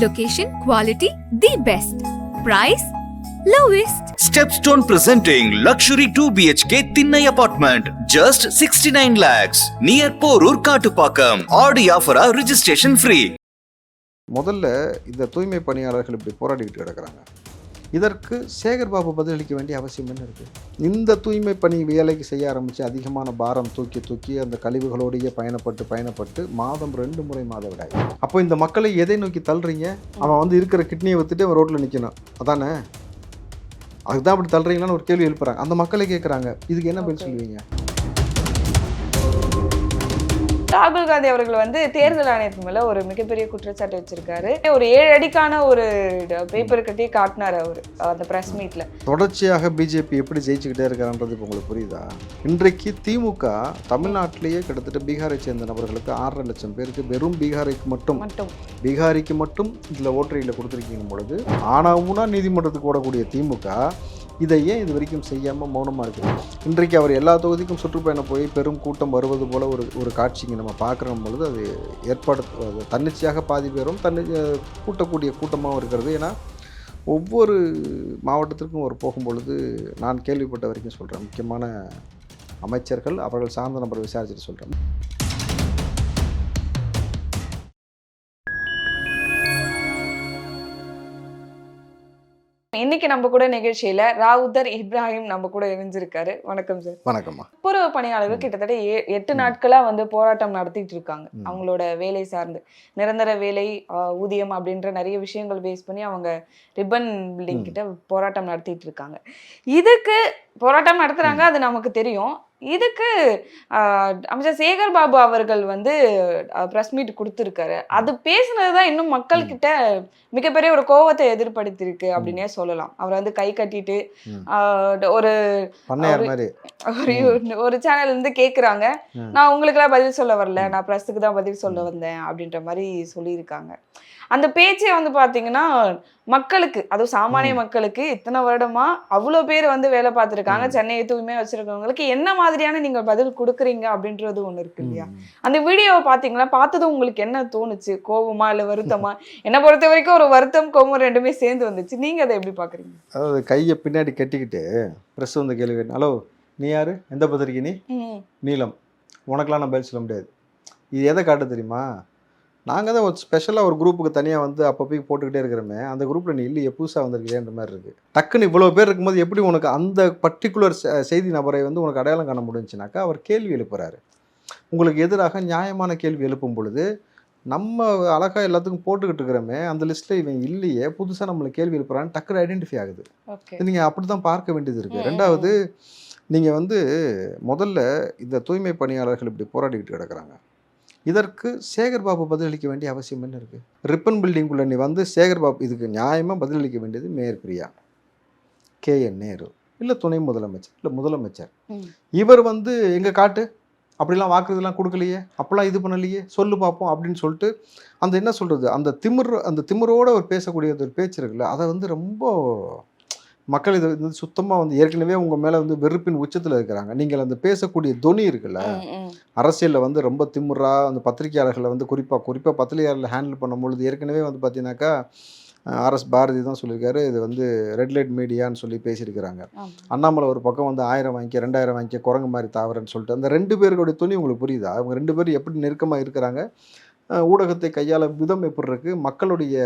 Location, quality, the best. Price, lowest. Stepstone presenting luxury 2 BHK Thinnai apartment, just 69 lakhs, near Porur Kattupakam. Audi offer registration free. முதல்ல இந்த தூய்மை பணியாளர்கள் இப்படி போராடிக்கிட்டு கிடக்கிறாங்க. இதற்கு சேகர் பாபு பதிலளிக்க வேண்டிய அவசியம் என்ன இருக்குது? இந்த தூய்மை பணி வேலைக்கு செய்ய ஆரம்பித்து அதிகமான பாரம் தூக்கி அந்த கழிவுகளோடையே பயணப்பட்டு மாதம் 2 முறை மாதவிடாய். அப்போ இந்த மக்களை எதை நோக்கி தள்ளுறீங்க? அவன் வந்து இருக்கிற கிட்னியை விற்றுட்டு அவன் ரோட்டில் நிற்கணும், அதானே? அதுதான் அப்படி தள்ளுறீங்களான்னு ஒரு கேள்வி எழுப்புறாங்க. அந்த மக்களை கேட்குறாங்க, இதுக்கு என்ன பதில் சொல்லுவீங்க? ராகுல் காந்தி அவர்கள் வந்து தேர்தல் ஆணையத்தின் மேல ஒரு மிகப்பெரிய குற்றச்சாட்டு வச்சிருக்காரு. ஒரு 7 அடிக்கான ஒரு பேப்பர் கட்டி காட்டினார் அவர் அந்த பிரஸ் மீட்ல. தொடர்ச்சியாக பிஜேபி எப்படி ஜெயிச்சுக்கிட்டே இருக்காருன்றது இப்போ உங்களுக்கு புரியுதா? இன்றைக்கு திமுக தமிழ்நாட்டிலேயே கிட்டத்தட்ட பீகாரை சேர்ந்த நபர்களுக்கு 6.5 லட்சம் பேருக்கு வெறும் பீகாரிக்கு மட்டும் இதில் ஓட்டரியில் கொடுத்துருக்கீங்க பொழுது ஆனாவும்னா நீதிமன்றத்துக்கு ஓடக்கூடிய திமுக இதை ஏன் இது வரைக்கும் செய்யாமல் மௌனமாக இருக்குது? இன்றைக்கு அவர் எல்லா தொகுதிக்கும் சுற்றுப்பயணம் போய் பெரும் கூட்டம் வருவது போல் ஒரு காட்சிங்க நம்ம பார்க்குற பொழுது அது தன்னிச்சையாக பாதி பேரும் கூட்டக்கூடிய கூட்டமாகவும் இருக்கிறது. ஏன்னா ஒவ்வொரு மாவட்டத்திற்கும் ஒரு போகும்பொழுது நான் கேள்விப்பட்ட வரைக்கும் சொல்கிறேன், முக்கியமான அமைச்சர்கள் அவர்கள் சார்ந்த நபரை விசாரிச்சுட்டு சொல்கிறேன். இன்னைக்கு நம்ம கூட நிகழ்ச்சியில ராவுத்தர் இப்ராஹிம் நம்ம கூட இணைஞ்சிருக்காரு. வணக்கம் சார். வணக்கம்மா. துப்புரவு பணியாளர்கள் கிட்டத்தட்ட 8 நாட்களா வந்து போராட்டம் நடத்திட்டு இருக்காங்க. அவங்களோட வேலை சார்ந்து நிரந்தர வேலை, ஊதியம் அப்படின்ற நிறைய விஷயங்கள் பேஸ் பண்ணி அவங்க ரிப்பன் பில்டிங் கிட்ட போராட்டம் நடத்திட்டு இருக்காங்க. இதுக்கு போராட்டம் நடத்துறாங்க, அது நமக்கு தெரியும். இதுக்கு அமைச்சர் சேகர் பாபு அவர்கள் வந்து பிரஸ் மீட் கொடுத்துருக்காரு. அது பேசுனதுதான் இன்னும் மக்கள் கிட்ட மிகப்பெரிய ஒரு கோவத்தை எதிர்படுத்திருக்கு அப்படின்னே சொல்லலாம். அவர் வந்து கை கட்டிட்டு ஒரு சேனல் இருந்து கேக்குறாங்க, நான் உங்களுக்கு எல்லாம் பதில் சொல்ல வரல, நான் பிரஸுக்கு தான் பதில் சொல்ல வந்தேன் அப்படின்ற மாதிரி சொல்லியிருக்காங்க. அந்த பேச்சே வந்து பாத்தீங்கன்னா மக்களுக்கு, அதுவும் சாமானிய மக்களுக்கு இத்தனை வருடமா அவ்வளோ பேர் வந்து வேலை பார்த்துருக்காங்க, சென்னையை தூய்மையா வச்சிருக்கவங்களுக்கு என்ன மாதிரியான நீங்க பதில் கொடுக்குறீங்க அப்படின்றது ஒண்ணு இருக்கு இல்லையா? அந்த வீடியோவை பாத்தீங்களா? பார்த்தது உங்களுக்கு என்ன தோணுச்சு? கோபமா இல்ல வருத்தமா? என்னை பொறுத்த வரைக்கும் ஒரு வருத்தம் கோபம் ரெண்டுமே சேர்ந்து வந்துச்சு. நீங்க அதை எப்படி பாக்குறீங்க? அதாவது கையை பின்னாடி கட்டிக்கிட்டு பிரஸ் வந்து கேள்வி, ஹலோ நீ யாரு, எந்த பத்திரிக்கை, நீ நீளம், உனக்கெல்லாம் நான் பதில் சொல்ல முடியாது. இது எதை காட்டு தெரியுமா? நாங்கள் தான் ஒரு ஸ்பெஷலாக ஒரு குரூப்புக்கு தனியாக வந்து அப்போ போய் போட்டுக்கிட்டே இருக்கிறோமே, அந்த குரூப்பில் நீ இல்லையே, புதுசாக வந்திருக்கியன்ற மாதிரி இருக்குது. டக்குன்னு இவ்வளோ பேர் இருக்கும்போது எப்படி உனக்கு அந்த பர்டிகுலர் செய்தி நபரை வந்து உனக்கு அடையாளம் காண முடிஞ்சுனாக்கா அவர் கேள்வி எழுப்புறாரு. உங்களுக்கு எதிராக நியாயமான கேள்வி எழுப்பும் பொழுது நம்ம அழகாக எல்லாத்துக்கும் போட்டுக்கிட்டு இருக்கிறோமே, அந்த லிஸ்ட்டில் இவன் இல்லையே, புதுசாக நம்மளை கேள்வி எழுப்புறான்னு டக்குனு ஐடென்டிஃபை ஆகுது. நீங்கள் அப்படி தான் பார்க்க வேண்டியது இருக்குது. ரெண்டாவது, நீங்கள் வந்து முதல்ல இந்த தூய்மை பணியாளர்கள் இப்படி போராடிக்கிட்டு கிடக்கிறாங்க. இதற்கு சேகர் பாபு பதிலளிக்க வேண்டிய அவசியம் என்ன இருக்குது? ரிப்பன் பில்டிங்குள்ளே நீ வந்து சேகர் பாபு இதுக்கு நியாயமாக பதிலளிக்க வேண்டியது மேயர் பிரியா, KN நேரு, இல்லை துணை முதலமைச்சர், இல்லை முதலமைச்சர். இவர் வந்து எங்கே காட்டு, அப்படிலாம் வாக்குறுதிலாம் கொடுக்கலையே, அப்போல்லாம் இது பண்ணலையே, சொல்லு பார்ப்போம் அப்படின்னு சொல்லிட்டு அந்த என்ன சொல்கிறது, அந்த திமிரோடு அவர் பேசக்கூடிய ஒரு பேச்சு இருக்குல்ல, அதை வந்து ரொம்ப மக்கள் இதை வந்து சுத்தமாக வந்து ஏற்கனவே உங்கள் மேலே வந்து வெறுப்பின் உச்சத்தில் இருக்கிறாங்க. நீங்கள் அந்த பேசக்கூடிய தொனி இருக்குல்ல, அரசியலில் வந்து ரொம்ப திமுறா அந்த பத்திரிகையாளர்களை வந்து குறிப்பாக பத்திரிகையாளர்களை ஹேண்டில் பண்ணும்பொழுது ஏற்கனவே வந்து பார்த்தீங்கன்னாக்கா RS பாரதி தான் சொல்லியிருக்காரு, இது வந்து ரெட் லைட் மீடியான்னு சொல்லி பேசியிருக்கிறாங்க. அண்ணாமலை ஒரு பக்கம் வந்து 1000 வாங்கிக்க 2000 வாங்கிக்க குரங்கு மாதிரி தாவரன்னு சொல்லிட்டு அந்த 2 பேருடைய துணி உங்களுக்கு புரியுதா? அவங்க 2 பேரும் எப்படி நெருக்கமாக இருக்கிறாங்க, ஊடகத்தை கையாள விதம் எப்படி இருக்குது, மக்களுடைய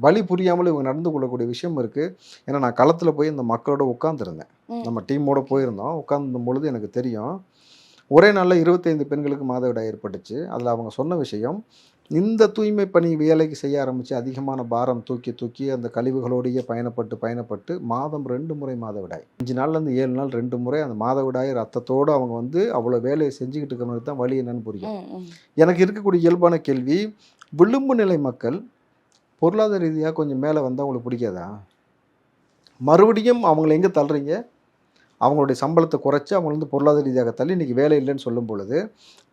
வழி புரியாமல் இவங்க நடந்து கொள்ளக்கூடிய விஷயம் இருக்குது. ஏன்னா நான் களத்தில் போய் இந்த மக்களோட உட்காந்துருந்தேன், நம்ம டீமோடு போயிருந்தோம். உட்கார்ந்த பொழுது எனக்கு தெரியும், ஒரே நாளில் 25 பெண்களுக்கு மாதவிடாய் ஏற்பட்டுச்சு. அதில் அவங்க சொன்ன விஷயம், இந்த தூய்மை பணி வேலைக்கு செய்ய ஆரம்பித்து அதிகமான பாரம் தூக்கி அந்த கழிவுகளோடையே பயணப்பட்டு மாதம் 2 முறை மாதவிடாய், 5 நாள்லேருந்து 7 நாள் 2 முறை அந்த மாதவிடாய் ரத்தத்தோடு அவங்க வந்து அவ்வளோ வேலையை செஞ்சுக்கிட்டு இருக்கிறவங்களுக்கு தான் வழி என்னன்னு புரியும். எனக்கு இருக்கக்கூடிய இயல்பான கேள்வி, விளிம்பு நிலை மக்கள் பொருளாதார ரீதியாக கொஞ்சம் மேலே வந்தால் அவங்களுக்கு பிடிக்காதா? மறுபடியும் அவங்கள எங்கே தள்ளுறீங்க? அவங்களுடைய சம்பளத்தை குறைச்சி அவங்க வந்து பொருளாதார ரீதியாக தள்ளி இன்றைக்கி வேலை இல்லைன்னு சொல்லும் பொழுது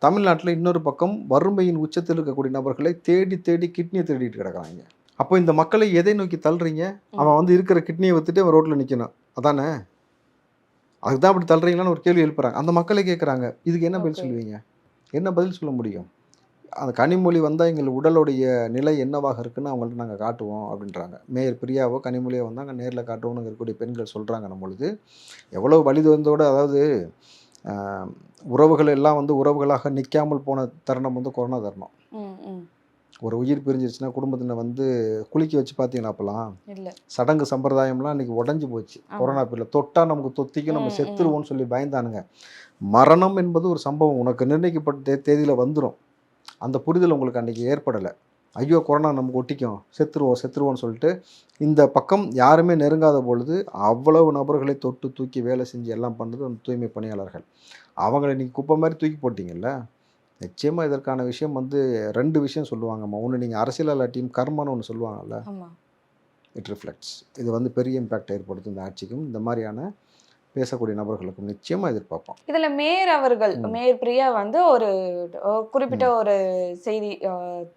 தமிழ்நாட்டில் இன்னொரு பக்கம் வறுமையின் உச்சத்தில் இருக்கக்கூடிய நபர்களை தேடி கிட்னியை தேடிட்டு கிடக்கிறாங்க. அப்போ இந்த மக்களை எதை நோக்கி தள்ளுறீங்க? அவன் வந்து இருக்கிற கிட்னியை விற்றுட்டு அவன் ரோட்டில் நிற்கணும், அதானே? அதுதான் அப்படி தள்ளுறீங்களான்னு ஒரு கேள்வி எழுப்புறாங்க. அந்த மக்களை கேட்குறாங்க, இதுக்கு என்ன பதில் சொல்லுவீங்க? என்ன பதில் சொல்ல முடியும்? அந்த கனிமொழி வந்தால் எங்கள் உடலுடைய நிலை என்னவாக இருக்குன்னு அவங்கள்ட்ட நாங்கள் காட்டுவோம் அப்படின்றாங்க. மேயர் பிரியாவோ கனிமொழியோ வந்தாங்க நேரில் காட்டுவோம்னு இருக்கக்கூடிய பெண்கள் சொல்கிறாங்க. நம்மளுது எவ்வளோ வலிதுவந்தோடு, அதாவது உறவுகள் எல்லாம் வந்து உறவுகளாக நிற்காமல் போன தருணம் வந்து கொரோனா தருணம். ஒரு உயிர் பிரிஞ்சிருச்சுன்னா குடும்பத்தினை வந்து குளிக்க வச்சு பார்த்தீங்கன்னா அப்போலாம் சடங்கு சம்பிரதாயம்லாம் இன்றைக்கி உடஞ்சி போச்சு. கொரோனா பீரியடில் தொட்டால் நமக்கு தொத்திக்கும், நம்ம செத்துருவோம்னு சொல்லி பயந்தானுங்க. மரணம் என்பது ஒரு சம்பவம் உனக்கு நிர்ணயிக்கப்பட்ட தேதியில் வந்துடும். அந்த புரிதல் உங்களுக்கு அன்றைக்கி ஏற்படலை. ஐயோ கொரோனா நமக்கு ஒட்டிக்கும், செத்துருவோம்னு சொல்லிட்டு இந்த பக்கம் யாருமே நெருங்காத பொழுது அவ்வளவு நபர்களை தொட்டு தூக்கி வேலை செஞ்சு எல்லாம் பண்ணது அந்த தூய்மை பணியாளர்கள். அவங்களை நீங்கள் குப்பை மாதிரி தூக்கி போட்டிங்கல்ல. நிச்சயமாக இதற்கான விஷயம் வந்து 2 விஷயம் சொல்லுவாங்கம்மா. ஒன்று, நீங்கள் அரசியல் டீம் கர்மான்னு ஒன்று சொல்லுவாங்கல்ல, இட் ரிஃப்ளெக்ட்ஸ். இது வந்து பெரிய இம்பேக்ட் ஏற்படுத்தும் இந்த ஆட்சிக்கும் இந்த மாதிரியான பேசக்கூடிய நபர்களுக்கும் நிச்சயமாக எதிர்பார்ப்போம். இதுல மேயர் அவர்கள், மேயர் பிரியா வந்து ஒரு குறிப்பிட்ட ஒரு செய்தி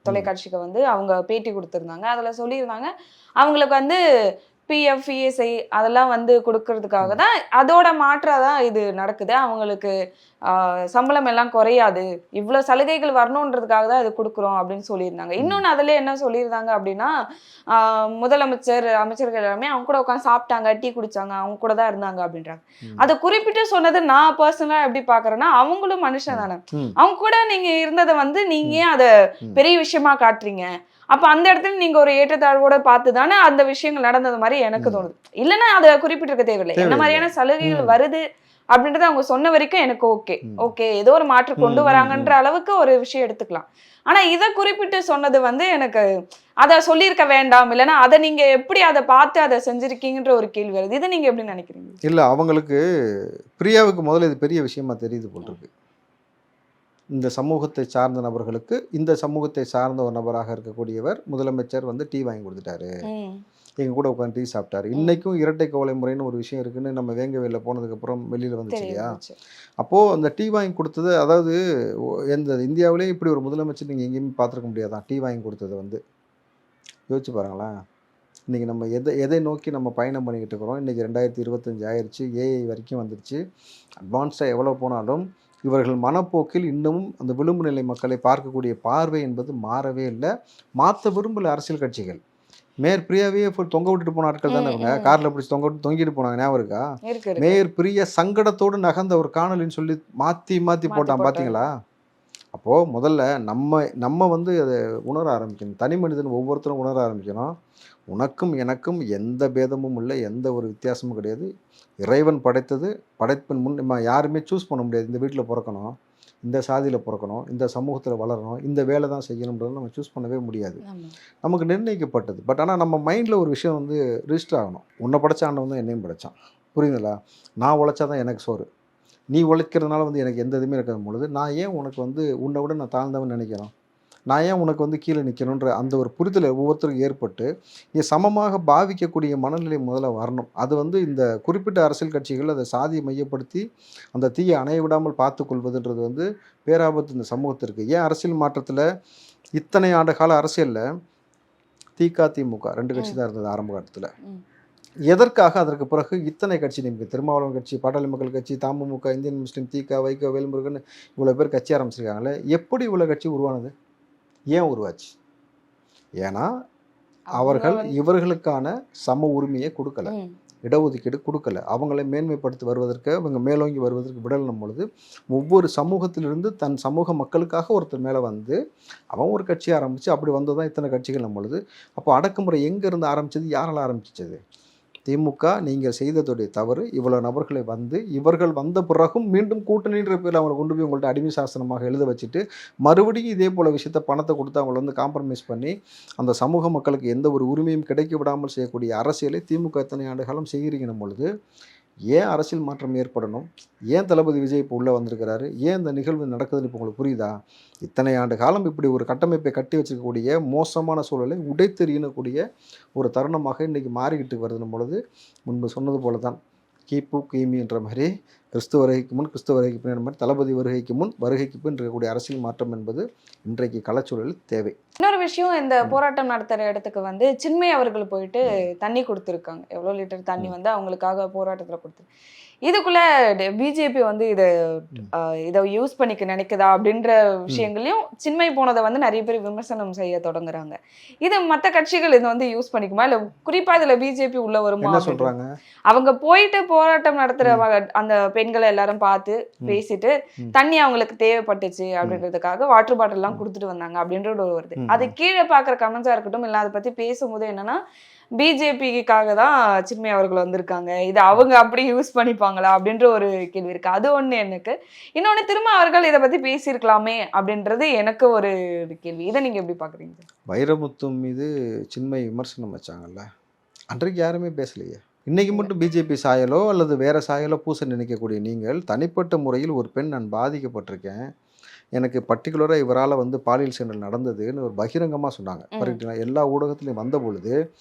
தொலைக்காட்சிக்கு வந்து அவங்க பேட்டி கொடுத்துருந்தாங்க. அதுல சொல்லியிருந்தாங்க அவங்களுக்கு வந்து பிஎஃப், இஎஸ்ஐ அதெல்லாம் வந்து கொடுக்கறதுக்காக தான், அதோட மாற்றாதான் இது நடக்குது. அவங்களுக்கு சம்பளம் எல்லாம் குறையாது, இவ்வளோ சலுகைகள் வரணுன்றதுக்காக தான் இது கொடுக்குறோம் அப்படின்னு சொல்லியிருந்தாங்க. இன்னொன்று அதில் என்ன சொல்லியிருந்தாங்க அப்படின்னா, முதலமைச்சர் அமைச்சர்கள் எல்லாமே அவங்க கூட உட்காந்து சாப்பிட்டாங்க, டீ குடிச்சாங்க, அவங்க கூட தான் இருந்தாங்க அப்படின்றாங்க. அதை குறிப்பிட்டு சொன்னது நான் பர்சனலாக எப்படி பார்க்குறேன்னா, அவங்களும் மனுஷன் தானே, அவங்க கூட நீங்கள் இருந்ததை வந்து நீங்கள் ஏன் அதை பெரிய விஷயமா காட்டுறீங்க? அப்ப அந்த இடத்துல நீங்க ஒரு ஏற்றத்தாழ்வோட பார்த்து தானே அந்த விஷயங்கள் நடந்தது மாதிரி எனக்கு தோணுது. இல்லைன்னா அதை குறிப்பிட்டிருக்க தேவையில்லை. என்ன மாதிரியான சலுகைகள் வருது அப்படின்றத அவங்க சொன்ன வரைக்கும் எனக்கு ஓகே ஏதோ ஒரு மாற்றம் கொண்டு வராங்கன்ற அளவுக்கு ஒரு விஷயம் எடுத்துக்கலாம். ஆனா இதை குறிப்பிட்டு சொன்னது வந்து எனக்கு அதை சொல்லியிருக்க வேண்டாம், இல்லைன்னா அதை நீங்க எப்படி அதை பார்த்து அதை செஞ்சிருக்கீங்கன்ற ஒரு கேள்வி வருது. இதை நீங்க எப்படி நினைக்கிறீங்க? இல்ல, அவங்களுக்கு பிரியாவுக்கு முதல்ல இது பெரிய விஷயமா தெரியுது போல் இருக்கு. இந்த சமூகத்தை சார்ந்த நபர்களுக்கு, இந்த சமூகத்தை சார்ந்த ஒரு நபராக இருக்கக்கூடியவர் முதலமைச்சர் வந்து டீ வாங்கி கொடுத்துட்டாரு, எங்கள் கூட உட்காந்து டீ சாப்பிட்டாரு. இன்றைக்கும் இரட்டை கவலை முறைன்னு ஒரு விஷயம் இருக்குன்னு நம்ம வேங்கவேல போனதுக்கப்புறம் வெளியில் வந்துச்சு இல்லையா? அப்போது அந்த டீ வாங்கி கொடுத்தது, அதாவது எந்த இந்தியாவிலே இப்படி ஒரு முதலமைச்சர் நீங்கள் எங்கேயுமே பார்த்துருக்க முடியாதான். டீ வாங்கி கொடுத்தது வந்து யோசிச்சு பாருங்களேன். இன்றைக்கி நம்ம எதை நோக்கி நம்ம பயணம் பண்ணிக்கிட்டு இருக்கிறோம். இன்றைக்கி 2025 ஆயிடுச்சு, ஏஐ வரைக்கும் வந்துடுச்சு. அட்வான்ஸ்டாக எவ்வளோ போனாலும் இவர்கள் மனப்போக்கில் இன்னமும் அந்த விளிம்பு நிலை மக்களை பார்க்கக்கூடிய பார்வை என்பது மாறவே இல்லை. மாற்ற விரும்பல அரசியல் கட்சிகள். மேயர் பிரியாவே தொங்க விட்டுட்டு போன ஆட்கள் தானே அவங்க. காரில் பிடிச்சி தொங்கிட்டு போனாங்க, ஞாபகம் இருக்கா? மேயர் பிரியா சங்கடத்தோடு நகர்ந்த ஒரு காணொலின்னு சொல்லி மாற்றி போட்டான், பார்த்தீங்களா? அப்போது முதல்ல நம்ம வந்து அதை உணர ஆரம்பிக்கணும். தனி மனிதன் ஒவ்வொருத்தரும் உணர ஆரம்பிக்கணும். உனக்கும் எனக்கும் எந்த பேதமும் இல்லை, எந்த ஒரு வித்தியாசமும் கிடையாது. இறைவன் படைத்தது, படைப்பின் முன் நம்ம யாருமே சூஸ் பண்ண முடியாது. இந்த வீட்டில் பிறக்கணும், இந்த சாதியில் பிறக்கணும், இந்த சமூகத்தில் வளரணும், இந்த வேலை தான் செய்யணுன்றது நம்ம சூஸ் பண்ணவே முடியாது. நமக்கு நிர்ணயிக்கப்பட்டது. பட் ஆனால் நம்ம மைண்டில் ஒரு விஷயம் வந்து ரிஜிஸ்டர் ஆகணும். உன்னை படைச்ச ஆண்டவன் தான் என்னையும் படைச்சான், புரியுதுங்களா? நான் உழைச்சா தான் எனக்கு சோறு, நீ உழைக்கிறதுனால வந்து எனக்கு எந்த இதுவுமே இருக்காது பொழுது நான் ஏன் உனக்கு வந்து உன்னை விட நான் தாழ்ந்தவன் நினைக்கிறோம்? நான் ஏன் உனக்கு வந்து கீழே நிற்கணுன்ற அந்த ஒரு புரிதல் ஒவ்வொருத்தருக்கும் ஏற்பட்டு இது சமமாக பாவிக்கக்கூடிய மனநிலை முதல்ல வரணும். அது வந்து இந்த குறிப்பிட்ட அரசியல் கட்சிகள் அதை சாதியை மையப்படுத்தி அந்த தீயை அணைய விடாமல் பார்த்து கொள்வதுன்றது வந்து பேராபத்து இந்த சமூகத்திற்கு. ஏன் அரசியல் மாற்றத்தில் இத்தனை ஆண்டு கால அரசியலில் திமுக 2 கட்சி தான் இருந்தது ஆரம்ப காலத்தில். எதற்காக அதற்கு பிறகு இத்தனை கட்சி நியமிக்க? திருமாவளவன் கட்சி, பாட்டாளி மக்கள் கட்சி, தமுமுக, இந்தியன் முஸ்லீம், திக, வைகோ, வேல்முருகன் இவ்வளோ பேர் கட்சி ஆரம்பிச்சிருக்காங்களே. எப்படி இவ்வளோ கட்சி உருவானது? ஏன் உருவாச்சு? ஏன்னா அவர்கள் இவர்களுக்கான சம உரிமையை கொடுக்கல, இடஒதுக்கீடு கொடுக்கல. அவங்களை மேன்மைப்படுத்தி வருவதற்கு, அவங்க மேலோங்கி வருவதற்கு விடலும் பொழுது ஒவ்வொரு சமூகத்திலிருந்து தன் சமூக மக்களுக்காக ஒருத்தர் மேலே வந்து அவன் ஒரு கட்சி ஆரம்பித்து அப்படி வந்தது தான் இத்தனை கட்சிகள் நம்ம பொழுது. அப்போ அடக்குமுறை எங்கேருந்து ஆரம்பித்தது? யாரால் ஆரம்பிச்சது? திமுக நீங்கள் செய்ததுடைய தவறு. இவ்வளோ நபர்களை வந்து இவர்கள் வந்த பிறகும் மீண்டும் கூட்டணின்ற பேரில் அவங்களை கொண்டு போய் உங்கள்கிட்ட அடிமை சாசனமாக எழுத வச்சுட்டு மறுபடியும் இதே போல் விஷயத்த பணத்தை கொடுத்து அவங்களை வந்து காம்ப்ரமைஸ் பண்ணி அந்த சமூக மக்களுக்கு எந்த ஒரு உரிமையும் கிடைக்க விடாமல் செய்யக்கூடிய அரசியலை திமுக எத்தனை ஆண்டு காலம் செய்கிறீங்கன்னும் பொழுது ஏன் அரசியல் மாற்றம் ஏற்படணும்? ஏன் தளபதி விஜய் இப்போ உள்ளே வந்திருக்கிறாரு? ஏன் இந்த நிகழ்வு நடக்குதுன்னு இப்போ உங்களுக்கு புரியுதா? இத்தனை ஆண்டு காலம் இப்படி ஒரு கட்டமைப்பை கட்டி வச்சிருக்கக்கூடிய மோசமான சூழலை உடைத்தெறியக்கூடிய ஒரு தருணமாக இன்றைக்கி மாறிக்கிட்டு வருதுன்னும் பொழுது முன்பு சொன்னது போல தான் கீப்பு கீமி என்ற மாதிரி கிறிஸ்துவ வருகைக்கு முன் கிறிஸ்துவ வருகைக்கு பின் மாதிரி தளபதி வருகைக்கு முன் வருகைக்கு பின் இருக்கக்கூடிய அரசியல் மாற்றம் என்பது இன்றைக்கு கலாச்சூழலில் தேவை. இன்னொரு விஷயம், இந்த போராட்டம் நடத்துற இடத்துக்கு வந்து சின்மய் அவர்கள் போயிட்டு தண்ணி கொடுத்துருக்காங்க. எவ்வளோ லிட்டர் தண்ணி வந்து அவங்களுக்காக போராட்டத்தில் கொடுத்து, இதுக்குள்ள பிஜேபி வந்து இதை யூஸ் பண்ணிக்க நினைக்குதா அப்படின்ற விஷயங்களையும் சின்மய் போனதை வந்து நிறைய பேர் விமர்சனம் செய்ய தொடங்குறாங்க. இது மற்ற கட்சிகள் இதை வந்து யூஸ் பண்ணிக்குமா, இல்ல குறிப்பா இதுல பிஜேபி உள்ள வருமா? என்ன சொல்றாங்க? அவங்க போயிட்டு போராட்டம் நடத்துற அந்த பெண்களை எல்லாரும் பார்த்து பேசிட்டு தண்ணி அவங்களுக்கு தேவைப்பட்டுச்சு அப்படின்றதுக்காக வாட்டர் பாட்டில் எல்லாம் கொடுத்துட்டு வந்தாங்க அப்படின்றது வருது. அது கீழே பாக்குற கமெண்ட்ஸா இருக்கட்டும், இல்ல அதை பத்தி பேசும்போது என்னன்னா பிஜேபிக்காக தான் சின்மய் அவர்கள் வந்திருக்காங்க, இது அவங்க அப்படி யூஸ் பண்ணிப்பாங்களா அப்படின்ற ஒரு கேள்வி இருக்கு. அது ஒண்ணு எனக்கு. இன்னொன்னு, திரும்ப அவர்கள் இதை பத்தி பேசியிருக்கலாமே அப்படின்றது எனக்கு ஒரு கேள்வி. இதை நீங்க எப்படி பாக்குறீங்க? வைரமுத்து மீது சின்மய் விமர்சனம் வச்சாங்கல்ல, அன்றைக்கு யாருமே பேசலையே. இன்னைக்கு மட்டும் பிஜேபி சாயலோ அல்லது வேற சாயலோ பூச நினைக்கக்கூடிய நீங்கள், தனிப்பட்ட முறையில் ஒரு பெண் நான் பாதிக்கப்பட்டிருக்கேன், எனக்கு பர்டிகுலராக இவரால் வந்து பாலியல் சீண்டல் நடந்ததுன்னு ஒரு பகிரங்கமாக சொன்னாங்க. கரெக்டுங்களா? எல்லா ஊடகத்துலையும் வந்த பொழுது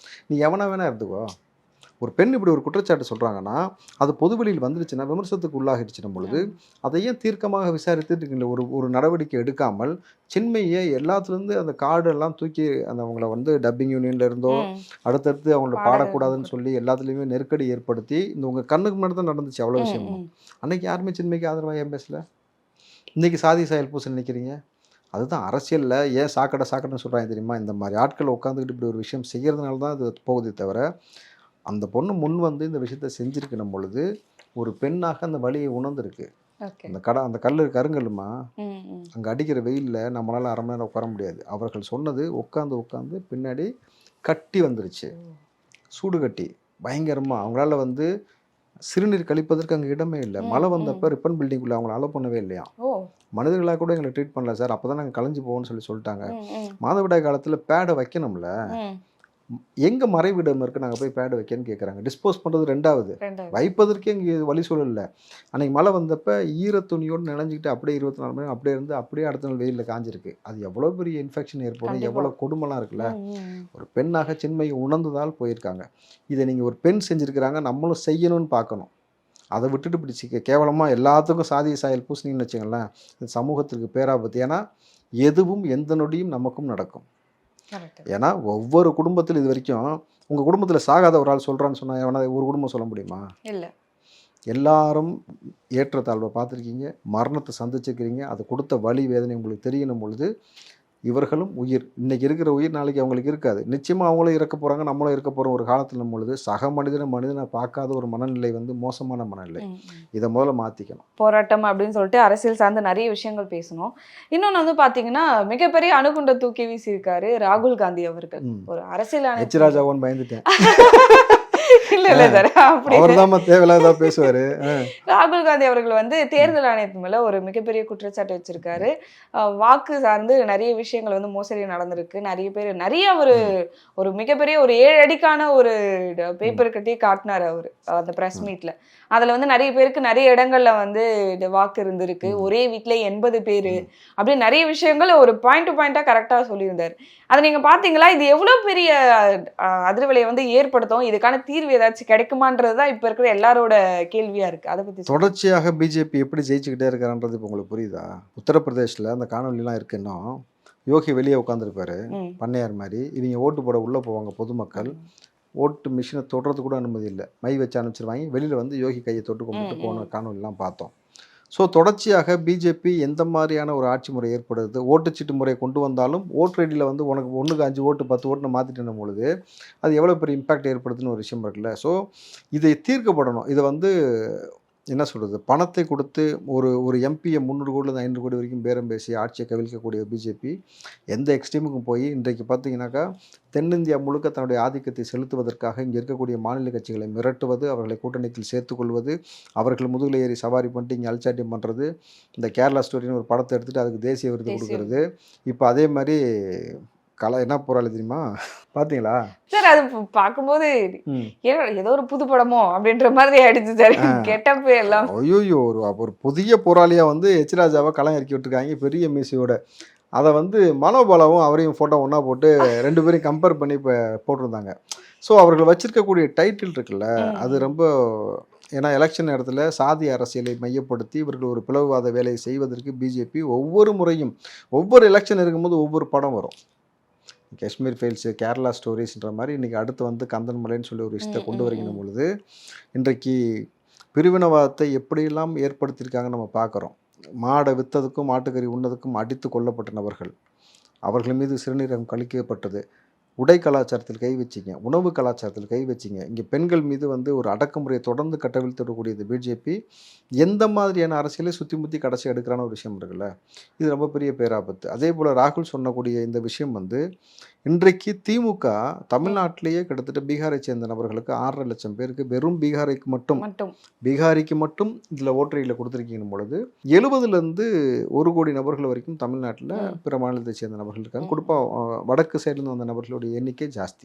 நீ எவனா வேணா இருந்துக்கோ, ஒரு பெண் இப்படி ஒரு குற்றச்சாட்டு சொல்கிறாங்கன்னா அது பொதுவெளியில் வந்துருச்சுன்னா விமர்சனத்துக்கு உள்ளாகிடுச்சுன்னும் பொழுது அதை ஏன் தீர்க்கமாக விசாரித்துட்டு ஒரு நடவடிக்கை எடுக்காமல் சின்மையை எல்லாத்துலேருந்து அந்த கார்டெல்லாம் தூக்கி அந்த அவங்கள வந்து டப்பிங் யூனியன்ல இருந்தோ அடுத்தடுத்து அவங்கள பாடக்கூடாதுன்னு சொல்லி எல்லாத்துலேயுமே நெருக்கடி ஏற்படுத்தி இந்த உங்கள் கண்ணுக்கு முன்னாடி தான் நடந்துச்சு அவ்வளோ விஷயமும். அன்னைக்கு யாருமே சின்மைக்கு ஆதரவாக ஏன் பேசல? இன்றைக்கி சாதி சாயல் பூச நினைக்கிறீங்க. அதுதான் அரசியலில் ஏன் சாக்கடைன்னு சொல்கிறாங்க தெரியுமா? இந்த மாதிரி ஆட்கள் உட்காந்துக்கிட்டு இப்படி ஒரு விஷயம் செய்கிறதுனால தான் அது போகுதே தவிர, அந்த பொண்ணு முன் வந்து இந்த விஷயத்த செஞ்சுருக்கணும் பொழுது ஒரு பெண்ணாக அந்த வலியை உணர்ந்துருக்கு. அந்த கருங்கல்லுமா அங்கே அடிக்கிற வெயிலில் நம்மளால் அரை மணி நேரம் உட்கார முடியாது. அவர்கள் சொன்னது உட்காந்து பின்னாடி கட்டி வந்துருச்சு, சூடு கட்டி பயங்கரமாக. அவங்களால வந்து சிறுநீர் கழிப்பதற்கு அங்கே இடமே இல்லை. மழை வந்தப்போ ரிப்பன் பில்டிங்குள்ளே அவங்கள அலோ பண்ணவே இல்லையா. மனிதர்களாக கூட எங்களை ட்ரீட் பண்ணல சார், அப்போ தான் நாங்கள் கலைஞ்சு போவோம்னு சொல்லிட்டாங்க. மாதவிடாய் காலத்தில் பேடை வைக்கணும்ல, எங்கே மறைவிடம் இருக்குது நாங்கள் போய் பேடை வைக்கன்னு கேட்குறாங்க. டிஸ்போஸ் பண்ணுறது ரெண்டாவது, வைப்பதற்கே இங்கே வழி சூழல். அன்றைக்கி மழை வந்தப்போ ஈரத்துணியோடு நினைஞ்சிக்கிட்டு அப்படியே 24 மணி நேரம் அப்படியே இருந்து அப்படியே அடுத்த நாள் வெயிலில் காஞ்சிருக்கு. அது எவ்வளோ பெரிய இன்ஃபெக்ஷன் ஏற்படும், எவ்வளோ கொடுமைலாம் இருக்குல்ல. ஒரு பெண்ணாக சின்மையை உணர்ந்ததால் போயிருக்காங்க. இதை நீங்கள் ஒரு பெண் செஞ்சுருக்கிறாங்க, நம்மளும் செய்யணும்னு பார்க்கணும். அதை விட்டுட்டு பிடிச்சிக்க கேவலமாக எல்லாத்துக்கும் சாதிய சாயல் பூசணின்னு வச்சுங்களேன், சமூகத்திற்கு பேராபத்து. ஏன்னா எதுவும் எந்த நொடியும் நமக்கும் நடக்கும். ஏன்னா ஒவ்வொரு குடும்பத்தில் இது வரைக்கும் உங்கள் குடும்பத்தில் சாகாத ஒரு ஆள் சொல்கிறான்னு சொன்னால் எவனா ஒரு குடும்பம் சொல்ல முடியுமா? இல்லை. எல்லாரும் ஏற்றத்தாழ்வை பார்த்துருக்கீங்க, மரணத்தை சந்திச்சிருக்கிறீங்க. அது கொடுத்த வலி வேதனை உங்களுக்கு தெரியணும் பொழுது இவர்களும் உயிர், இன்னைக்கு இருக்கிற உயிர் நாளைக்கு அவங்களுக்கு இருக்காது. நிச்சயமாக அவங்களும் இறக்க போகிறாங்க, நம்மளும் இருக்க போகிறோம் ஒரு காலத்தில். பொழுது சக மனிதனை பார்க்காத ஒரு மனநிலை வந்து மோசமான மனநிலை. இதை முதல்ல மாற்றிக்கணும். போராட்டம் அப்படின்னு சொல்லிட்டு அரசியல் சார்ந்த நிறைய விஷயங்கள் பேசணும். இன்னொன்று வந்து பார்த்தீங்கன்னா மிகப்பெரிய அணுகுண்டை தூக்கி வீசியிருக்காரு ராகுல் காந்தி அவர்கள். ஒரு அரசியல் ராஜாவோன்னு பயந்துட்டேன். ராகுல் காந்தி அவர்கள் வந்து தேர்தல் ஆணையத்து மேல ஒரு மிகப்பெரிய குற்றச்சாட்டு வச்சிருக்காரு. வாக்கு சார்ந்து நிறைய விஷயங்கள் வந்து மோசடி நடந்திருக்கு. நிறைய ஒரு மிகப்பெரிய ஒரு 7 அடிக்கான ஒரு பேப்பர் கட்டி காட்டினார் அவரு அந்த பிரஸ் மீட்ல. அதுல வந்து நிறைய பேருக்கு நிறைய இடங்கள்ல வந்து வாக்கு இருந்திருக்கு. ஒரே வீட்டுல 80 பேரு அப்படி நிறைய விஷயங்கள் ஒரு பாயிண்ட் டு பாயிண்டா கரெக்டா சொல்லியிருந்தாரு. அதை நீங்க பாத்தீங்களா? இது எவ்வளவு பெரிய அதிர்வலையை வந்து ஏற்படுத்தும், இதுக்கான தீர்வு ஏதாச்சும் கிடைக்குமான்றதுதான் இப்ப இருக்கிற எல்லாரோட கேள்வியா இருக்கு. அதை பத்தி தொடர்ச்சியாக பிஜேபி எப்படி ஜெயிச்சுக்கிட்டே இருக்கிறான்றது இப்ப உங்களுக்கு புரியுதா? உத்தரப்பிரதேஷ்ல அந்த காணொலிலாம் இருக்குன்னா யோகி வெளியே உட்காந்துருப்பாரு பண்ணையார் மாதிரி. இவங்க ஓட்டு போட உள்ள போவாங்க பொதுமக்கள், ஓட்டு மிஷினை தொடுறது கூட அனுமதி இல்லை, மை வச்சு அனுப்பிச்சிருவாங்க. வெளியில் வந்து யோகி கையை தொட்டு கும்பிட்டு போன காணொலிலாம் பார்த்தோம். ஸோ தொடர்ச்சியாக பிஜேபி எந்த மாதிரியான ஒரு ஆட்சி முறை ஏற்படுது, ஓட்டுச்சீட்டு முறையை கொண்டு வந்தாலும் ஓட்டு ஐடியில் வந்து உனக்கு 1க்கு 5 ஓட்டு 10 ஓட்டுன்னு மாற்றிட்டு பொழுது அது எவ்வளோ பெரிய இம்பேக்ட் ஏற்படுதுன்னு ஒரு விஷயம் இருக்குல்ல. ஸோ இதை தீர்க்கப்படணும். இதை வந்து என்ன சொல்கிறது, பணத்தை கொடுத்து ஒரு எம்பியை 300 கோடிலேருந்து 500 கோடி வரைக்கும் பேரம் பேசி ஆட்சியை கவிழ்க்கக்கூடிய பிஜேபி எந்த எக்ஸ்ட்ரீமுக்கும் போய் இன்றைக்கு பார்த்தீங்கன்னாக்கா தென்னிந்தியா முழுக்க தன்னுடைய ஆதிக்கத்தை செலுத்துவதற்காக இங்கே இருக்கக்கூடிய மாநில கட்சிகளை மிரட்டுவது, அவர்களை கூட்டணியில் சேர்த்துக்கொள்வது, அவர்கள் முதுகில் ஏறி சவாரி பண்ணிட்டு இங்கே அல்சாட்டியம் பண்ணுறது, இந்த கேரளா ஸ்டோரின்னு ஒரு படத்தை எடுத்துகிட்டு அதுக்கு தேசிய விருது கொடுக்கறது. இப்போ அதே மாதிரி என்ன போராளி தெரியுமா பாத்தீங்களா சார்? அது பார்க்கும்போது ஏதோ ஒரு புது படமோ அப்படின்ற மாதிரி ஆயிடுச்சு சார். கெட்டப் எல்லாம் ஐயோ, ஒரு புதிய போராளியா வந்து எச் ராஜாவை களம் இறக்கி விட்டுருக்காங்க பெரிய மீசையோட. அதை வந்து மனோபாலாவும் அவரையும் ஃபோட்டோ ஒன்றா போட்டு 2 பேரையும் கம்பேர் பண்ணி இப்போ போட்டிருந்தாங்க. ஸோ அவர்கள் வச்சிருக்கக்கூடிய டைட்டில் இருக்குல்ல, அது ரொம்ப ஏன்னா எலெக்ஷன் நேரத்தில் சாதி அரசியலை மையப்படுத்தி இவர்கள் ஒரு பிளவுவாத வேலையை செய்வதற்கு பிஜேபி ஒவ்வொரு முறையும் ஒவ்வொரு எலெக்ஷன் இருக்கும்போது ஒவ்வொரு படம் வரும். காஷ்மீர் ஃபைல்ஸு, கேரளா ஸ்டோரிஸ்ன்ற மாதிரி இன்றைக்கி அடுத்து வந்து கந்தன்மலைன்னு சொல்லி ஒரு விஷயத்தை கொண்டு வருகிற பொழுது இன்றைக்கு பிரிவினவாதத்தை எப்படியெல்லாம் ஏற்படுத்தியிருக்காங்கன்னு நம்ம பார்க்குறோம். மாடை விற்றதுக்கும் மாட்டுக்கறி உண்ணதுக்கும் அடித்து கொல்லப்பட்ட நபர்கள், அவர்கள் மீது சிறுநீரகம் கழிக்கப்பட்டது. உடை கலாச்சாரத்தில் கை வச்சிங்க, உணவு கலாச்சாரத்தில் கை வச்சிங்க. இங்கே பெண்கள் மீது வந்து ஒரு அடக்குமுறையை தொடர்ந்து கட்டவிழ்த்துடக்கூடியது பிஜேபி. எந்த மாதிரியான அரசியலை சுற்றி முற்றி கடைசி எடுக்கிறான ஒரு விஷயம் இருக்குல்ல, இது ரொம்ப பெரிய பேராபத்து. அதே போல் ராகுல் சொன்னக்கூடிய இந்த விஷயம் வந்து இன்றைக்கு திமுக தமிழ்நாட்டிலேயே கிட்டத்தட்ட பீகாரை சேர்ந்த நபர்களுக்கு 6.5 லட்சம் பேருக்கு வெறும் பீகாரிக்கு மட்டும் இதில் ஓட்டரையில் கொடுத்துருக்கீங்க பொழுது 70லேருந்து 1 கோடி நபர்கள் வரைக்கும் தமிழ்நாட்டில் பிற மாநிலத்தை சேர்ந்த நபர்கள் இருக்காங்க. குறிப்பாக வடக்கு சைட்லேருந்து வந்த நபர்களுடைய எண்ணிக்கை ஜாஸ்தி.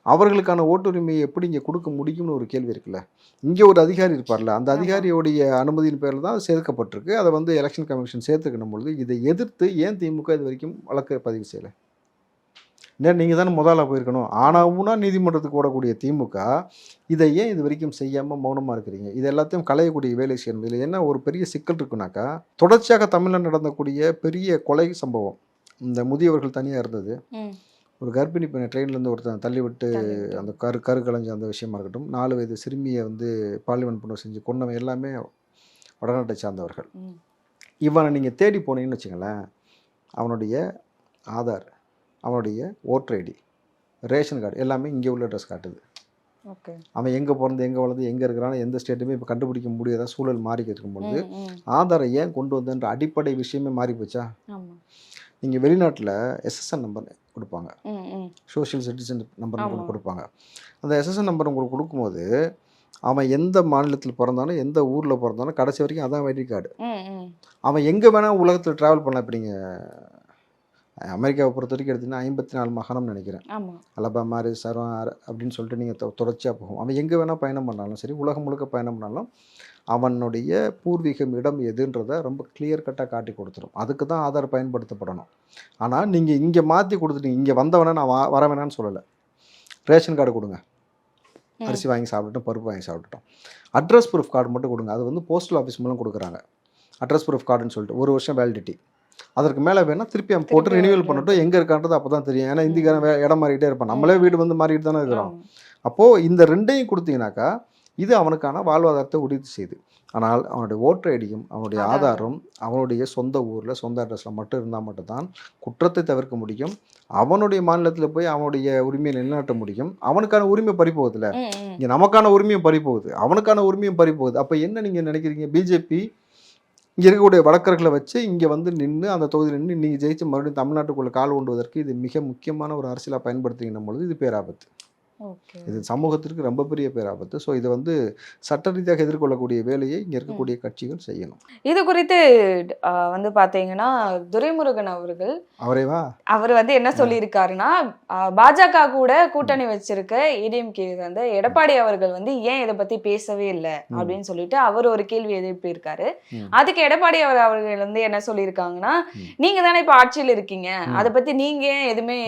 அவர்களுக்கான ஓட்டுரிமையை எப்படி இங்கே கொடுக்க முடியும்னு ஒரு கேள்வி இருக்குல்ல. இங்கே ஒரு அதிகாரி இருப்பார்ல, அந்த அதிகாரியோடைய அனுமதியின் பேரில் தான் சேர்க்கப்பட்டிருக்கு. அதை வந்து எலெக்ஷன் கமிஷன் சேர்த்துக்கணும் பொழுது இதை எதிர்த்து ஏன் திமுக இது வரைக்கும் வழக்கு பதிவு செய்யலை? நீங்கள் தானே முதலாக போயிருக்கணும். ஆனாவும்னா நீதிமன்றத்துக்கு ஓடக்கூடிய திமுக இதை ஏன் இது வரைக்கும் செய்யாமல் மௌனமாக இருக்கிறீங்க? இது எல்லாத்தையும் களையக்கூடிய வேலை செய்யணும். இதில் என்ன ஒரு பெரிய சிக்கல் இருக்குனாக்கா, தொடர்ச்சியாக தமிழில் நடந்தக்கூடிய பெரிய கொலை சம்பவம், இந்த முதியவர்கள் தனியாக இருந்தது, ஒரு கர்ப்பிணி பெண்ணை ட்ரெயின்லேருந்து ஒருத்தன் தள்ளிவிட்டு அந்த கரு கலைஞ்ச அந்த விஷயமா இருக்கட்டும், 4 வயது சிறுமியை வந்து பாலியல் புணர்வு செஞ்சு கொண்டவன் எல்லாமே வடநாட்டை சார்ந்தவர்கள். இவனை நீங்கள் தேடி போனீங்கன்னு வச்சுங்களேன், அவனுடைய ஆதார், அவனுடைய ஓட்டர் ஐடி, ரேஷன் கார்டு எல்லாமே இங்கே உள்ள அட்ரஸ் காட்டுது. அவன் எங்கே பிறந்து எங்கே வளர்ந்து எங்கே இருக்கிறான்னு எந்த ஸ்டேட்டுமே இப்போ கண்டுபிடிக்க முடியாத சூழல் மாறி இருக்கும்பொழுது ஆதாரை ஏன் கொண்டு வந்தன்ற அடிப்படை விஷயமே மாறி போச்சா? நீங்கள் வெளிநாட்டில் எஸ்எஸ்என் நம்பர் கொடுப்பாங்க, சோஷியல் சிட்டிசன் நம்பர் உங்களுக்கு கொடுப்பாங்க. அந்த எஸ்எஸ்என் நம்பர் உங்களுக்கு கொடுக்கும்போது அவன் எந்த மாநிலத்தில் பிறந்தானோ எந்த ஊரில் பிறந்தானோ கடைசி வரைக்கும் அதான் ஐடி கார்டு. அவன் எங்கே வேணால் உலகத்தில் ட்ராவல் பண்ணலாம். இப்போ நீங்கள் அமெரிக்காவை பொறுத்த வரைக்கும் எடுத்திங்கன்னா 54 மாகாணம்னு நினைக்கிறேன், அலபாமா, அரிசோனா அப்படின்னு சொல்லிட்டு நீங்கள் தொடர்ச்சியாக போகும். அவன் எங்கே வேணால் பயணம் பண்ணாலும் சரி, உலகம் முழுக்க பயணம் பண்ணாலும் அவனுடைய பூர்வீகம் இடம் எதுன்றதை ரொம்ப கிளியர் கட்டாக காட்டி கொடுத்துரும். அதுக்கு தான் ஆதார் பயன்படுத்தப்படணும். ஆனால் நீங்கள் இங்கே மாற்றி கொடுத்துட்டீங்க. இங்கே வந்தவனை நான் வர வேணான்னு சொல்லலை. ரேஷன் கார்டு கொடுங்க, அரிசி வாங்கி சாப்பிட்டுட்டோம், பருப்பு வாங்கி சாப்பிட்டுட்டோம். அட்ரஸ் ப்ரூஃப் கார்டு மட்டும் கொடுங்க. அது வந்து போஸ்டல் ஆஃபீஸ் மூலம் கொடுக்குறாங்க. அட்ரஸ் ப்ரூஃப் கார்டுன்னு சொல்லிட்டு 1 வருஷம் வேலிடிட்டி. அதற்கு மேலே வேணால் திருப்பி அவன் போட்டு ரினியூவல் பண்ணட்டும். எங்கே இருக்கான்றது அப்போ தான் தெரியும். ஏன்னா இந்திக்காரன் இடம் மாறிக்கிட்டே இருப்பான், நம்மளே வீடு வந்து மாறிட்டு தானே இருக்கிறோம். அப்போது இந்த 2ஐயும் கொடுத்தீங்கன்னாக்கா இது அவனுக்கான வாழ்வாதாரத்தை உறுதி செய்யுது. ஆனால் அவனுடைய ஓட்டர் ஐடியும் அவனுடைய ஆதாரம் அவனுடைய சொந்த ஊரில் சொந்த அட்ரஸில் மட்டும் இருந்தால் மட்டும்தான் குற்றத்தை தவிர்க்க முடியும். அவனுடைய மாநிலத்தில் போய் அவனுடைய உரிமையை நிலைநாட்ட முடியும். அவனுக்கான உரிமை பறிப்போகுதுல, இங்கே நமக்கான உரிமையும் பறிப்போகுது, அவனுக்கான உரிமையும் பறிப்போகுது. அப்போ என்ன நீங்கள் நினைக்கிறீங்க? பிஜேபி இங்கே இருக்கக்கூடிய வழக்கர்களை வச்சு இங்கே வந்து நின்று அந்த தொகுதியில் நின்று நீங்கள் ஜெயிச்சு மறுபடியும் தமிழ்நாட்டுக்குள்ளே கால் கொண்டுவதற்கு இது மிக முக்கியமான ஒரு அரசியலாக பயன்படுத்துகின்ற பொழுது இது பேராபத்து. இது சமூகத்திற்கு ரொம்ப பெரிய பேராபத்து. ஸோ இதை வந்து சட்ட ரீதியாக எதிர்கொள்ளக்கூடிய வேலையை இங்கே இருக்கக்கூடிய கட்சிகள் செய்யணும். இது குறித்து வந்து பார்த்தீங்கன்னா துரைமுருகன் அவர் வந்து என்ன சொல்லியிருக்காருன்னா, பாஜக கூட கூட்டணி வச்சிருக்க ஏடிஎம்கே வந்து எடப்பாடி அவர்கள் வந்து ஏன் இதை பத்தி பேசவே இல்லை அப்படின்னு சொல்லிட்டு அவர் ஒரு கேள்வி எழுப்பியிருக்காரு. அதுக்கு எடப்பாடி அவர்கள் வந்து என்ன சொல்லியிருக்காங்கன்னா, நீங்க தானே இப்ப ஆட்சியில் இருக்கீங்க, அதை பத்தி நீங்க ஏன் எதுவுமே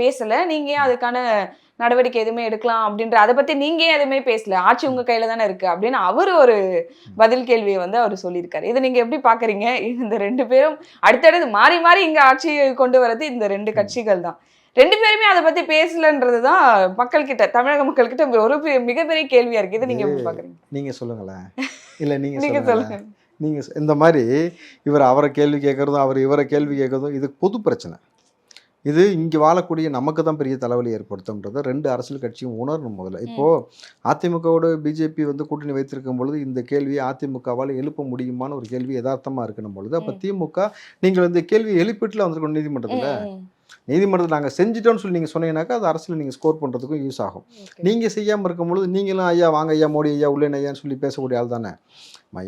பேசல, நீங்க ஏன் அதுக்கான நடவடிக்கை எதுவுமே எடுக்கலாம் அப்படின்ற அதை பத்தி நீங்க எதுவுமே பேசல, ஆட்சி உங்க கையில தானே இருக்கு அப்படின்னு அவர் ஒரு பதில் கேள்வியை வந்து அவர் சொல்லியிருக்காரு. இதை நீங்க எப்படி பாக்குறீங்க? இந்த 2 பேரும் அடுத்தடுத்து மாறி மாறி இங்க ஆட்சியை கொண்டு வரது இந்த 2 கட்சிகள் தான். 2 பேருமே அதை பத்தி பேசலன்றதுதான் மக்கள் கிட்ட, தமிழக மக்கள் கிட்ட ஒரு மிகப்பெரிய கேள்வியா இருக்கு. இதை நீங்க எப்படி பாக்குறீங்க? நீங்க சொல்லுங்களேன். இல்ல நீங்க சொல்லுங்க. நீங்க இந்த மாதிரி இவர் அவரை கேள்வி கேட்கறதும் அவர் இவரை கேள்வி கேட்கறதும் இது பொது பிரச்சனை. இது இங்கே வாழக்கூடிய நமக்கு தான் பெரிய தலைவலி ஏற்படுத்தும்ன்றதை 2 அரசியல் கட்சியும் உணரணும். முதல்ல இப்போது அதிமுகவோட பிஜேபி வந்து கூட்டணி வைத்திருக்கும் பொழுது இந்த கேள்வியை அதிமுகவால் எழுப்ப முடியுமான ஒரு கேள்வி யதார்த்தமாக இருக்கணும் பொழுது அப்போ திமுக நீங்கள் இந்த கேள்வியை எழுப்பிட்டுல வந்திருக்கணும் நீதிமன்றத்தில் நாங்கள் செஞ்சிட்டோம்னு சொல்லி நீங்கள் சொன்னீங்கன்னாக்கா அது அரசியல் நீங்கள் ஸ்கோர் பண்ணுறதுக்கும் யூஸ் ஆகும். நீங்கள் செய்யாமல் இருக்கும் பொழுது நீங்களும் ஐயா வாங்க ஐயா மோடி ஐயா உள்ளேன் ஐயான்னு சொல்லி பேசக்கூடிய ஆள் தானே.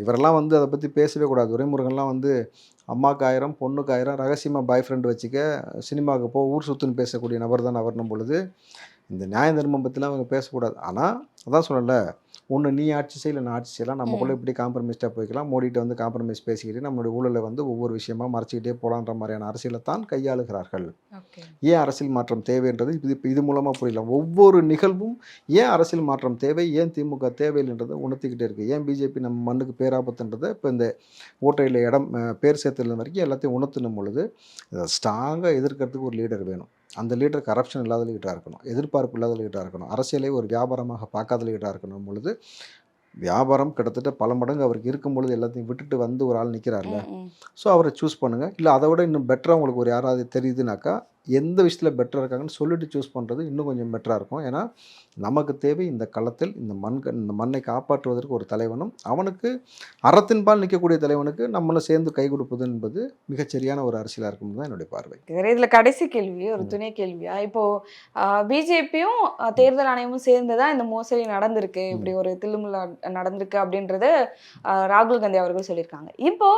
இவரெல்லாம் வந்து அதை பற்றி பேசவே கூடாது. துரைமுருகன்லாம் வந்து அம்மாவுக்கு 1000 பொண்ணுக்கு 1000 ரகசியமாக பாய் ஃப்ரெண்டு வச்சுக்க சினிமாவுக்கு ஊர் சுற்றுன்னு பேசக்கூடிய நபர் தான் அவர்னும் பொழுது இந்த நியாய தர்மம் பற்றிலாம் அவங்க பேசக்கூடாது. ஆனால் அதான் சொல்லல, ஒன்று நீ ஆட்சி செய்யல, நான் ஆட்சி செய்யலாம், நமக்குள்ளே இப்படி காம்ப்ரமைஸ்டாக போய்க்கலாம், மோடிட்டு வந்து காம்ப்ரமைஸ் பேசிக்கிட்டு நம்மளுடைய ஊழலை வந்து ஒவ்வொரு விஷயமா மறைச்சிக்கிட்டே போகலான்ற மாதிரியான அரசியலை தான் கையாளுகிறார்கள். ஏன் அரசியல் மாற்றம் தேவைன்றது இது மூலமாக புரியல. ஒவ்வொரு நிகழ்வும் ஏன் அரசியல் மாற்றம் தேவை, ஏன் திமுக தேவையில்லைன்றதை உணர்த்திக்கிட்டே இருக்குது. ஏன் பிஜேபி நம்ம மண்ணுக்கு பேராபத்துன்றதை இப்போ இந்த ஓட்டையில் பேர் சேர்த்துல வரைக்கும் எல்லாத்தையும் உணர்த்தினும் பொழுது ஸ்ட்ராங்காக எதிர்க்கிறதுக்கு ஒரு லீடர் வேணும். அந்த லீடர் கரப்ஷன் இல்லாத லீடராக இருக்கணும், எதிர்பார்ப்பு இல்லாத லீடராக இருக்கணும், அரசியலை ஒரு வியாபாரமாக பார்க்காத லீடராக இருக்கணும் பொழுது வியாபாரம் கிட்டத்தட்ட பல மடங்கு அவருக்கு இருக்கும் பொழுது எல்லாத்தையும் விட்டுட்டு வந்து ஒரு ஆள் நிற்கிறார்ல. ஸோ அவரை சூஸ் பண்ணுங்கள். இல்லை அதை விட இன்னும் பெட்டராக உங்களுக்கு ஒரு யாராவது தெரியுதுனாக்கா எந்த விஷயத்தில் பெட்டராக இருக்காங்கன்னு சொல்லிட்டு சூஸ் பண்ணுறது இன்னும் கொஞ்சம் பெட்டராக இருக்கும். ஏன்னா நமக்கு தேவை இந்த களத்தில் இந்த மண்ணை காப்பாற்றுவதற்கு ஒரு தலைவனும், அவனுக்கு அறத்தின்பால் நிற்கக்கூடிய தலைவனுக்கு நம்மளும் சேர்ந்து கை கொடுப்பது என்பது மிகச்சரியான ஒரு அரசியலாக இருக்கும் தான் என்னுடைய பார்வை. இதில் கடைசி கேள்வி, ஒரு துணை கேள்வியா, இப்போ பிஜேபியும் தேர்தல் ஆணையமும் சேர்ந்து தான் இந்த மோசடி நடந்திருக்கு, இப்படி ஒரு தில்லுமுல்லா நடந்திருக்கு அப்படின்றத ராகுல் காந்தி அவர்கள் சொல்லியிருக்காங்க. இப்போ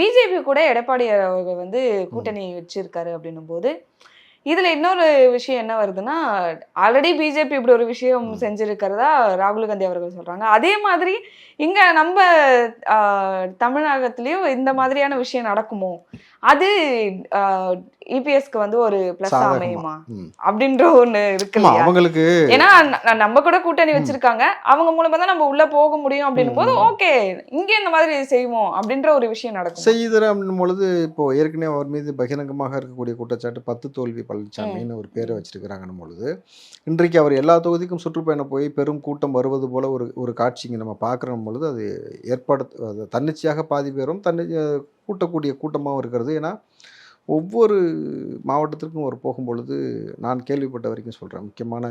பிஜேபி கூட எடப்பாடி அவர்கள் வந்து கூட்டணி வச்சிருக்காரு அப்படின்னும் போது இதுல இன்னொரு விஷயம் என்ன வருதுன்னா, ஆல்ரெடி பிஜேபி இப்படி ஒரு விஷயம் செஞ்சிருக்கிறதா ராகுல் காந்தி அவர்கள் சொல்றாங்க. அதே மாதிரி இங்க நம்ம தமிழகத்திலயும் இந்த மாதிரியான விஷயம் நடக்குமோ, அது இபிஎஸ்க்கு வந்து ஒரு பிளஸ் அமையுமா அப்படின்ற ஒண்ணு இருக்கு அவங்களுக்கு. ஏன்னா நம்ம கூட கூட்டணி வச்சிருக்காங்க, அவங்க மூலமா தான் நம்ம உள்ள போக முடியும் அப்படின்னும் போது ஓகே இங்க இந்த மாதிரி செய்வோம் அப்படின்ற ஒரு விஷயம் நடக்கும். செய்தர் அப்படின்னும் பொழுது இப்போ ஏற்கனவே அவர் மீது பகிரங்கமாக இருக்கக்கூடிய குற்றச்சாட்டு 10 தோல்வி பழனிசாமின்னு ஒரு பேரை வச்சிருக்கிறாங்கன்னும் பொழுது இன்றைக்கு அவர் எல்லா தொகுதிக்கும் சுற்றுப்பயணம் போய் பெரும் கூட்டம் வருவது போல ஒரு காட்சிங்க நம்ம பார்க்குற பொழுது அது அது தன்னிச்சையாக பாதி பேரும் கூட்டக்கூடிய கூட்டமாகவும் இருக்கிறது. ஏன்னா ஒவ்வொரு மாவட்டத்திற்கும் ஒரு போகும்பொழுது நான் கேள்விப்பட்ட வரைக்கும் சொல்கிறேன், முக்கியமான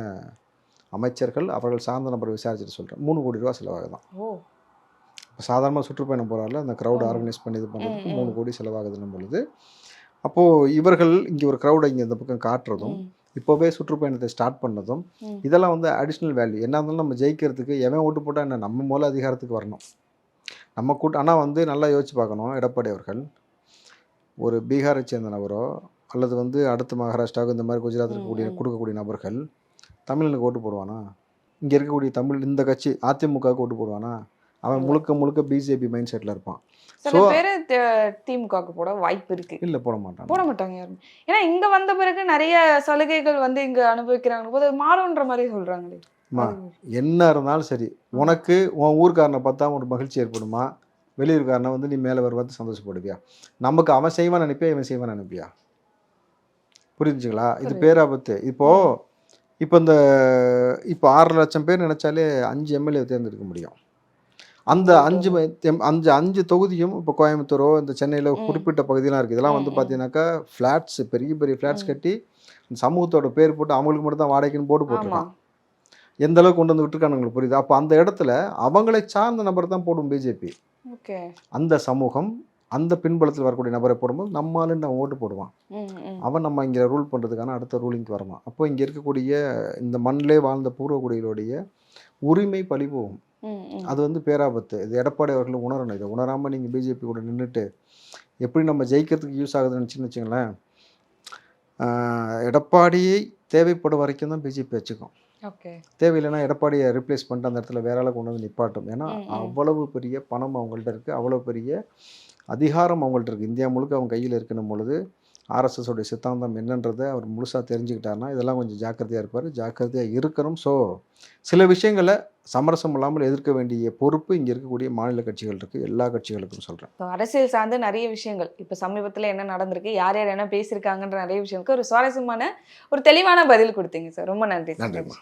அமைச்சர்கள் அவர்கள் சார்ந்த நபரை விசாரிச்சுட்டு சொல்கிறேன், 3 கோடி ரூபா செலவாகுதான். இப்போ சாதாரணமாக சுற்றுப்பயணம் போகிறாரில்ல, அந்த க்ரௌட் ஆர்கனைஸ் பண்ணி இது பண்ணுறதுக்கு 3 கோடி செலவாகுதுன்னும் பொழுது அப்போது இவர்கள் இங்கே ஒரு க்ரௌடை இங்கே இந்த பக்கம் காட்டுறதும் இப்போவே சுற்றுப்பயணத்தை ஸ்டார்ட் பண்ணதும் இதெல்லாம் வந்து அடிஷ்னல் வேல்யூ. என்ன இருந்தாலும் நம்ம ஜெயிக்கிறதுக்கு எவன் ஓட்டு போட்டால் என்ன, நம்ம மூல அதிகாரத்துக்கு வரணும் நம்ம ஆனால் வந்து நல்லா யோசிச்சு பார்க்கணும். எடப்பாடி அவர்கள் ஒரு பீகாரை சேர்ந்த நபரோ அல்லது வந்து அடுத்த மகாராஷ்டிராவுக்கு இந்த மாதிரி குஜராத்துக்கு கொடுக்கக்கூடிய நபர்கள் தமிழனுக்கு ஓட்டு போடுவானா? இங்கே இருக்கக்கூடிய இந்த கட்சி அதிமுகவுக்கு ஓட்டு போடுவானா? அவன் முழுக்க பிஜேபி மைண்ட் செட்டில் இருப்பான். சில பேர் திமுகவுக்கு போட வாய்ப்பு இருக்கு. இல்லை போட மாட்டாங்க யாரும். ஏன்னா இங்க வந்த பிறகு நிறைய சலுகைகள் வந்து இங்க அனுபவிக்கிறாங்க போது மாறுன்ற மாதிரி சொல்றாங்களே. என்ன இருந்தாலும் சரி, உனக்கு உன் ஊர்க்காரனை பார்த்தா ஒரு மகிழ்ச்சி ஏற்படுமா? வெளியூர்காரனை வந்து நீ மேலே வருவாத்து சந்தோஷப்படுவியா? நமக்கு அவன் செய்வான் நினைப்பியா, இவன் செய்வான் நினைப்பியா? புரிஞ்சுங்களா? இது பேராபத்து. இப்போ இப்போ 6 லட்சம் பேர் நினைச்சாலே 5 எம்எல்ஏ தேர்ந்தெடுக்க முடியும். அந்த 5 தொகுதியும் இப்போ கோயம்புத்தூரோ இந்த சென்னையில் குறிப்பிட்ட பகுதியெலாம் இருக்குது. இதெல்லாம் வந்து பார்த்தீங்கன்னாக்கா ஃப்ளாட்ஸ், பெரிய பெரிய ஃப்ளாட்ஸ் கட்டி சமூகத்தோட பேர் போட்டு அவங்களுக்கு மட்டும் தான் வாடகைக்குன்னு போட்டுருக்கான். எந்த அளவுக்கு கொண்டு வந்து விட்டுருக்கான்னு உங்களுக்கு புரியுது? அப்போ அந்த இடத்துல அவங்களை சார்ந்த நபர் தான் போடும் பிஜேபி. அந்த சமூகம் அந்த பின்புலத்தில் வரக்கூடிய நபரை போடும்போது நம்மளுன்னு அவன் ஓட்டு போடுவான். அவன் நம்ம இங்கே ரூல் பண்ணுறதுக்கான அடுத்த ரூலிங்க்கு வருவான். அப்போ இங்கே இருக்கக்கூடிய இந்த மண்ணிலே வாழ்ந்த பூர்வக்குடிகளுடைய உரிமை பழி போகும். அது வந்து பேராபத்து. இது எடப்பாடி அவர்கள் உணரணும். இதை உணராமல் நீங்கள் பிஜேபி கூட நின்றுட்டு எப்படி நம்ம ஜெயிக்கிறதுக்கு யூஸ் ஆகுதுன்னு நினச்சின்னு வச்சுங்களேன், எடப்பாடியை தேவைப்படும் வரைக்கும் தான் பிஜேபி வச்சுக்கும். தேவையில்லைன்னா எடப்பாடியை ரிப்ளேஸ் பண்ணிட்டு அந்த இடத்துல வேற ஆளை கொண்டு வந்து நிப்பாட்டும். ஏன்னா அவ்வளவு பெரிய பணம் அவங்கள்ட்ட இருக்குது, அவ்வளோ பெரிய அதிகாரம் அவங்கள்ட்ட இருக்குது. இந்தியா முழுக்க அவங்க கையில் இருக்கணும் பொழுது RSS உடைய சித்தாந்தம் என்னன்றதை அவர் முழுசாக தெரிஞ்சுக்கிட்டாருன்னா இதெல்லாம் கொஞ்சம் ஜாக்கிரதையாக இருப்பார், ஜாக்கிரதையாக இருக்கணும். ஸோ சில விஷயங்களை சமரசம் இல்லாமல் எதிர்க்க வேண்டிய பொறுப்பு இங்கே இருக்கக்கூடிய மாநில கட்சிகள் இருக்குது, எல்லா கட்சிகளுக்கும் சொல்கிறேன். அரசியல் சார்ந்து நிறைய விஷயங்கள் இப்போ சமீபத்தில் என்ன நடந்திருக்கு, யார் யார் என்ன பேசியிருக்காங்கன்ற நிறைய விஷயங்களுக்கு ஒரு சுவாரஸ்யமான ஒரு தெளிவான பதில் கொடுத்தீங்க சார். ரொம்ப நன்றி. நன்றிம்மா.